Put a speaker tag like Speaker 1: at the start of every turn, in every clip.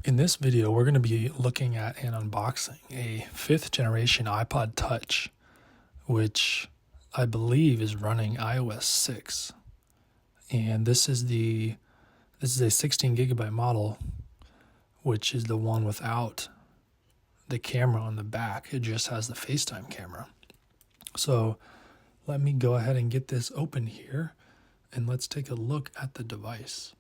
Speaker 1: In this video, we're going to be looking at and unboxing a 5th generation iPod Touch, which I believe is running iOS 6. And this is a 16 gigabyte model, which is the one without the camera on the back. It just has the FaceTime camera. So let me go ahead and get this open here, and let's take a look at the device.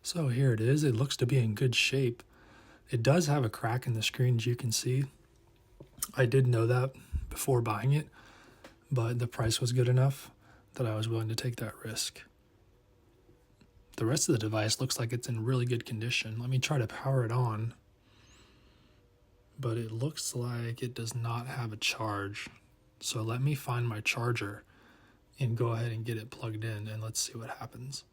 Speaker 1: So here it is. It looks to be in good shape. It does have a crack in the screen, as you can see. I did know that before buying it, but the price was good enough that I was willing to take that risk. The rest of the device looks like it's in really good condition. Let me try to power it on, but it looks like it does not have a charge. So let me find my charger and go ahead and get it plugged in, and let's see what happens.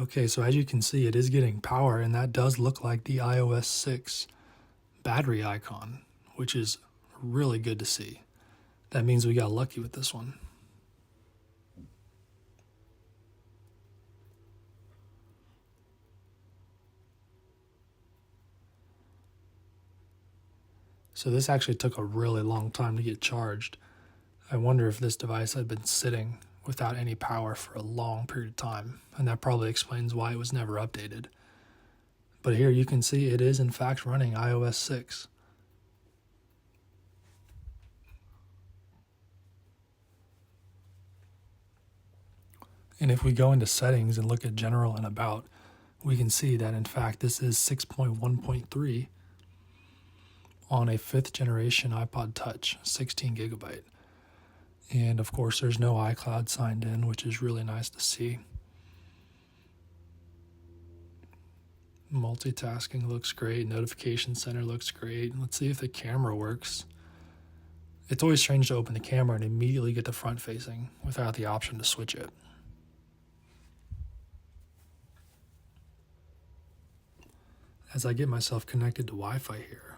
Speaker 1: Okay, so as you can see, it is getting power, and that does look like the iOS 6 battery icon, which is really good to see. That means we got lucky with this one. So this actually took a really long time to get charged. I wonder if this device had been sitting without any power for a long period of time, and that probably explains why it was never updated. But here you can see it is in fact running iOS 6. And if we go into settings and look at general and about, we can see that in fact this is 6.1.3 on a 5th generation iPod Touch, 16 gigabyte. And of course, there's no iCloud signed in, which is really nice to see. Multitasking looks great. Notification center looks great. Let's see if the camera works. It's always strange to open the camera and immediately get the front facing without the option to switch it. As I get myself connected to Wi-Fi here,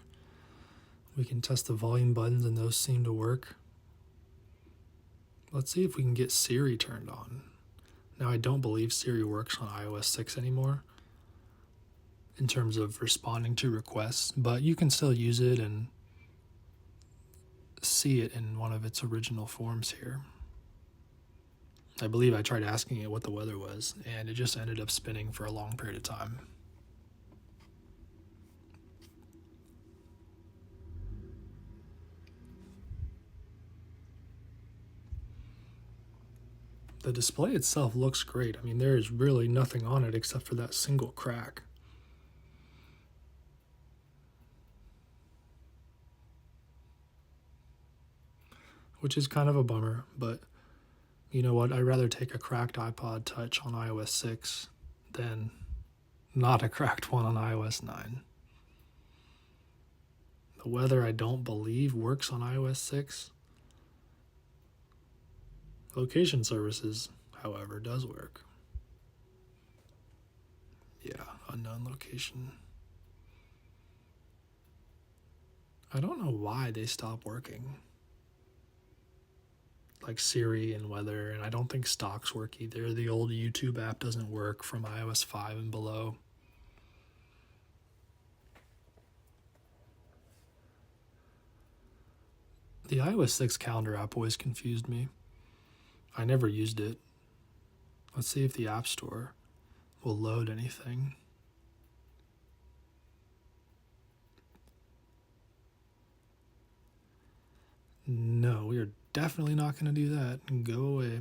Speaker 1: we can test the volume buttons, and those seem to work. Let's see if we can get Siri turned on. Now, I don't believe Siri works on iOS 6 anymore in terms of responding to requests, but you can still use it and see it in one of its original forms here. I believe I tried asking it what the weather was, and it just ended up spinning for a long period of time. The display itself looks great. I mean, there is really nothing on it except for that single crack. Which is kind of a bummer, but you know what? I'd rather take a cracked iPod Touch on iOS 6 than not a cracked one on iOS 9. The weather, I don't believe, works on iOS 6. Location services, however, does work. Yeah, unknown location. I don't know why they stopped working. Like Siri and weather, and I don't think stocks work either. The old YouTube app doesn't work from iOS 5 and below. The iOS 6 calendar app always confused me. I never used it. Let's see if the App Store will load anything. No, we are definitely not going to do that. Go away.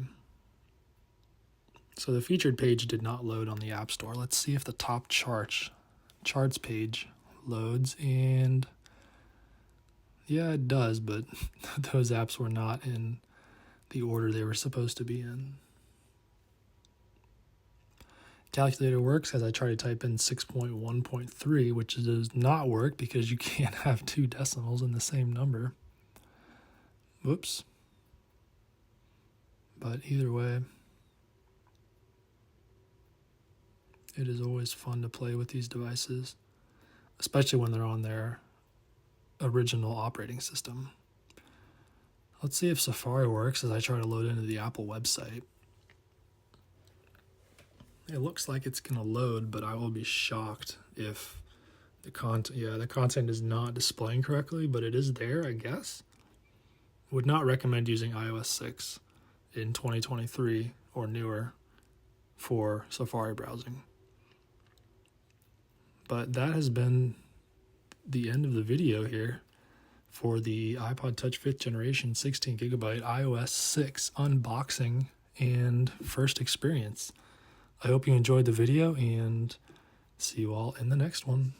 Speaker 1: So the featured page did not load on the App Store. Let's see if the top charts page loads, and yeah, it does, but those apps were not in the order they were supposed to be in. Calculator works as I try to type in 6.1.3, which does not work because you can't have two decimals in the same number. Whoops. But either way, it is always fun to play with these devices, especially when they're on their original operating system. Let's see if Safari works as I try to load into the Apple website. It looks like it's going to load, but I will be shocked if the content is not displaying correctly, but it is there, I guess. Would not recommend using iOS 6 in 2023 or newer for Safari browsing. But that has been the end of the video here for the iPod Touch 5th generation 16 gigabyte iOS 6 unboxing and first experience. I hope you enjoyed the video and see you all in the next one.